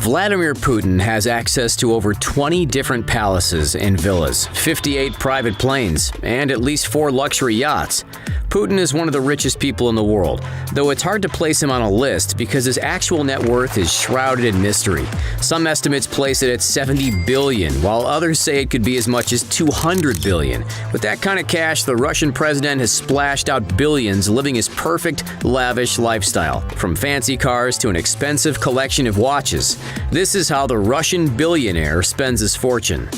Vladimir Putin has access to over 20 different palaces and villas, 58 private planes, and at least 4 luxury yachts. Putin is one of the richest people in the world, though it's hard to place him on a list because his actual net worth is shrouded in mystery. Some estimates place it at $70 billion, while others say it could be as much as $200 billion. With that kind of cash, the Russian president has splashed out billions living his perfect, lavish lifestyle, from fancy cars to an expensive collection of watches. This is how the Russian billionaire spends his fortune.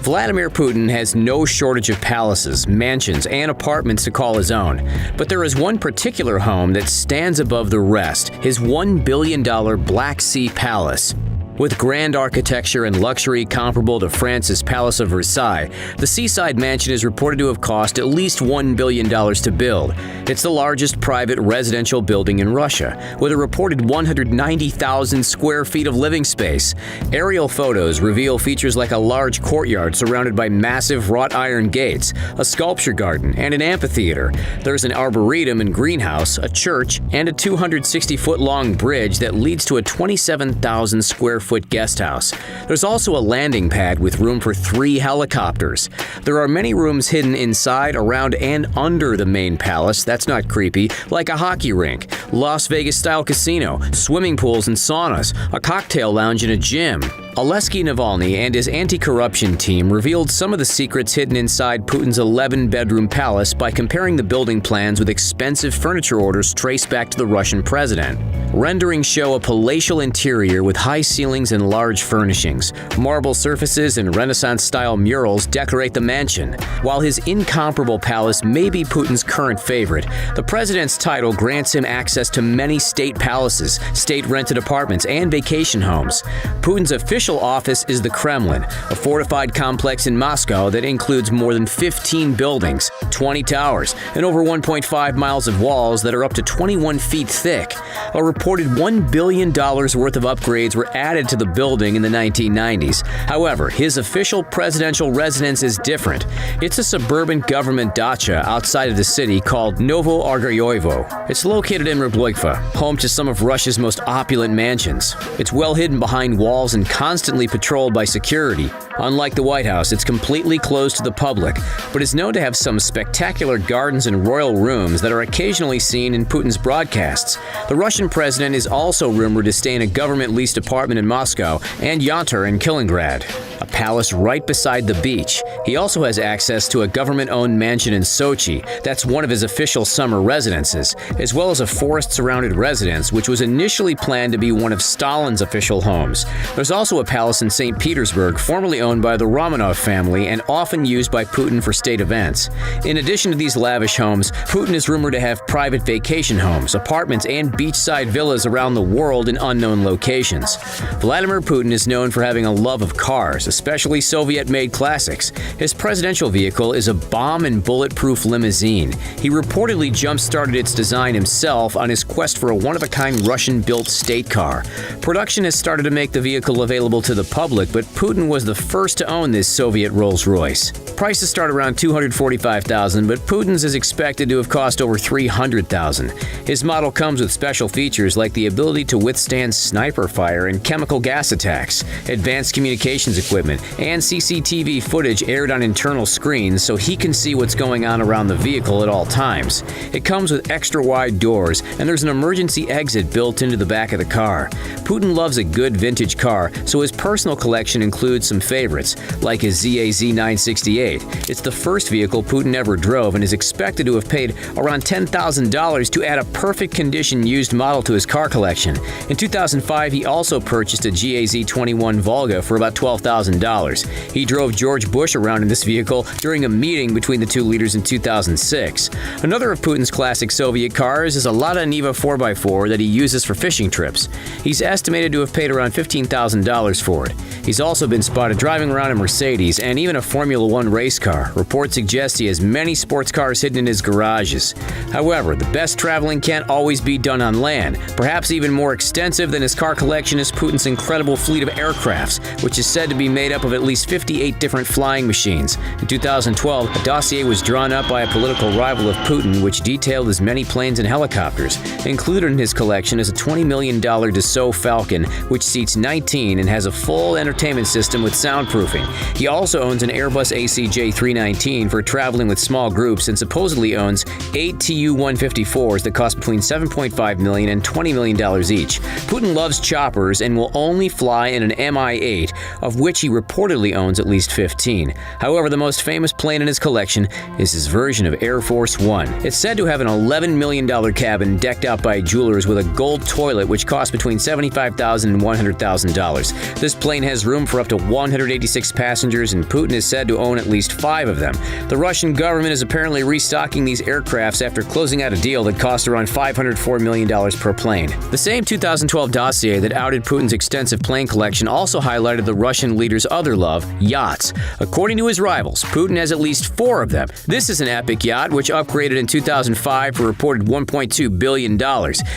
Vladimir Putin has no shortage of palaces, mansions, and apartments to call his own. But there is one particular home that stands above the rest, his $1 billion Black Sea Palace. With grand architecture and luxury comparable to France's Palace of Versailles, the seaside mansion is reported to have cost at least $1 billion to build. It's the largest private residential building in Russia, with a reported 190,000 square feet of living space. Aerial photos reveal features like a large courtyard surrounded by massive wrought iron gates, a sculpture garden, and an amphitheater. There's an arboretum and greenhouse, a church, and a 260-foot-long bridge that leads to a 27,000 square foot guest house. There's also a landing pad with room for 3 helicopters. There are many rooms hidden inside, around, and under the main palace. That's not creepy, like a hockey rink, Las Vegas-style casino, swimming pools and saunas, a cocktail lounge and a gym. Alexei Navalny and his anti-corruption team revealed some of the secrets hidden inside Putin's 11-bedroom palace by comparing the building plans with expensive furniture orders traced back to the Russian president. Renderings show a palatial interior with high ceilings and large furnishings. Marble surfaces and Renaissance-style murals decorate the mansion. While his incomparable palace may be Putin's current favorite, the president's title grants him access to many state palaces, state-rented apartments, and vacation homes. Putin's official office is the Kremlin, a fortified complex in Moscow that includes more than 15 buildings, 20 towers, and over 1.5 miles of walls that are up to 21 feet thick. A reported $1 billion worth of upgrades were added to the building in the 1990s. However, his official presidential residence is different. It's a suburban government dacha outside of the city called Novo Argayovo. It's located in Ryblykva, home to some of Russia's most opulent mansions. It's well hidden behind walls and constantly patrolled by security. Unlike the White House, it's completely closed to the public, but is known to have some spectacular gardens and royal rooms that are occasionally seen in Putin's broadcasts. The Russian president is also rumored to stay in a government-leased apartment in Moscow and Yontar in Kaliningrad, a palace right beside the beach. He also has access to a government-owned mansion in Sochi that's one of his official summer residences, as well as a forest-surrounded residence which was initially planned to be one of Stalin's official homes. There's also a palace in St. Petersburg, formerly owned by the Romanov family and often used by Putin for state events. In addition to these lavish homes, Putin is rumored to have private vacation homes, apartments, and beachside villas around the world in unknown locations. Vladimir Putin is known for having a love of cars, especially Soviet-made classics. His presidential vehicle is a bomb and bulletproof limousine. He reportedly jump-started its design himself on his quest for a one-of-a-kind Russian-built state car. Production has started to make the vehicle available to the public, but Putin was the first to own this Soviet Rolls-Royce. Prices start around $245,000, but Putin's is expected to have cost over $300,000. His model comes with special features like the ability to withstand sniper fire and chemical gas attacks, advanced communications equipment, and CCTV footage aired on internal screens so he can see what's going on around the vehicle at all times. It comes with extra-wide doors, and there's an emergency exit built into the back of the car. Putin loves a good vintage car, so his personal collection includes some favorites, like his ZAZ 968. It's the first vehicle Putin ever drove and is expected to have paid around $10,000 to add a perfect condition used model to his car collection. In 2005, he also purchased a GAZ 21 Volga for about $12,000. He drove George Bush around in this vehicle during a meeting between the two leaders in 2006. Another of Putin's classic Soviet cars is a Lada Niva 4x4 that he uses for fishing trips. He's estimated to have paid around $15,000 for it. He's also been spotted driving around a Mercedes and even a Formula One race car. Reports suggest he has many sports cars hidden in his garages. However, the best traveling can't always be done on land. Perhaps even more extensive than his car collection is Putin's incredible fleet of aircrafts, which is said to be made up of at least 58 different flying machines. In 2012, a dossier was drawn up by a political rival of Putin, which detailed his many planes and helicopters. Included in his collection is a $20 million Dassault Falcon, which seats 19 and has a full entertainment system with soundproofing. He also owns an Airbus ACJ319 for traveling with small groups and supposedly owns 8 Tu-154s that cost between $7.5 million and $20 million each. Putin loves choppers and will only fly in an Mi-8, of which he reportedly owns at least 15. However, the most famous plane in his collection is his version of Air Force One. It's said to have an $11 million cabin decked out by jewelers with a gold toilet which costs between $75,000 and $100,000. This plane has room for up to 186 passengers, and Putin is said to own at least 5 of them. The Russian government is apparently restocking these aircrafts after closing out a deal that cost around $504 million per plane. The same 2012 dossier that outed Putin's extensive plane collection also highlighted the Russian leader's other love, yachts. According to his rivals, Putin has at least 4 of them. This is an epic yacht, which upgraded in 2005 for reported $1.2 billion.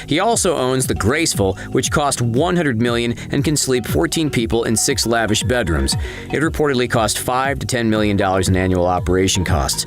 He also owns the Graceful, which cost $100 million and can sleep 14 people in 6 lavish bedrooms. It reportedly cost $5 to $10 million in annual operation costs.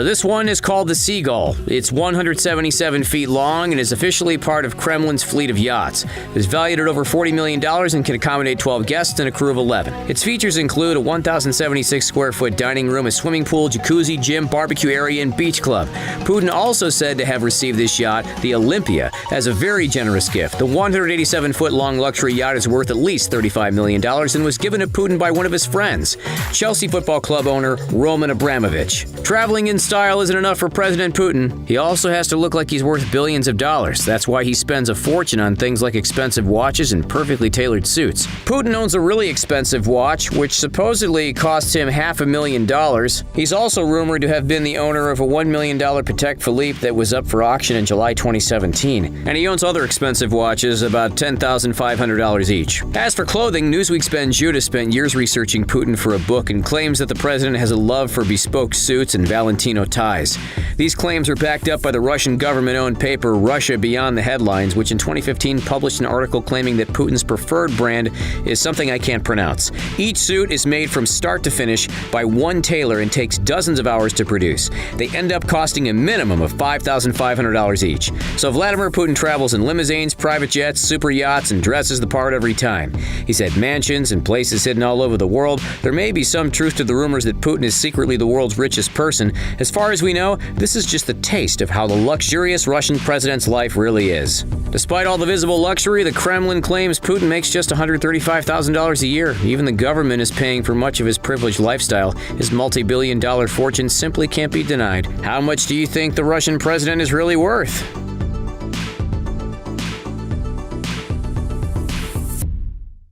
This one is called the Seagull. It's 177 feet long and is officially part of Kremlin's fleet of yachts. It is valued at over $40 million and can accommodate 12 guests and a crew of 11. Its features include a 1,076 square foot dining room, a swimming pool, jacuzzi, gym, barbecue area, and beach club. Putin also said to have received this yacht, the Olympia, as a very generous gift. The 187-foot-long luxury yacht is worth at least $35 million and was given to Putin by one of his friends, Chelsea Football Club owner Roman Abramovich. Traveling in style isn't enough for President Putin. He also has to look like he's worth billions of dollars. That's why he spends a fortune on things like expensive watches and perfectly tailored suits. Putin owns a really expensive watch, which supposedly cost him $500,000. He's also rumored to have been the owner of a $1 million Patek Philippe that was up for auction in July 2017. And he owns other expensive watches, about $10,500 each. As for clothing, Newsweek's Ben Judas spent years researching Putin for a book and claims that the president has a love for bespoke suits and Valentino ties. These claims are backed up by the Russian government-owned paper Russia Beyond the Headlines, which in 2015 published an article claiming that Putin's preferred brand is something I can't pronounce. Each suit is made from start to finish by one tailor and takes dozens of hours to produce. They end up costing a minimum of $5,500 each. So Vladimir Putin travels in limousines, private jets, super yachts, and dresses the part every time. He's had mansions and places hidden all over the world. There may be some truth to the rumors that Putin is secretly the world's richest person. As far as we know, this is just a taste of how the luxurious Russian president's life really is. Despite all the visible luxury, the Kremlin claims Putin makes just $135,000 a year. Even the government is paying for much of his privileged lifestyle. His multi-billion-dollar fortune simply can't be denied. How much do you think the Russian president is really worth?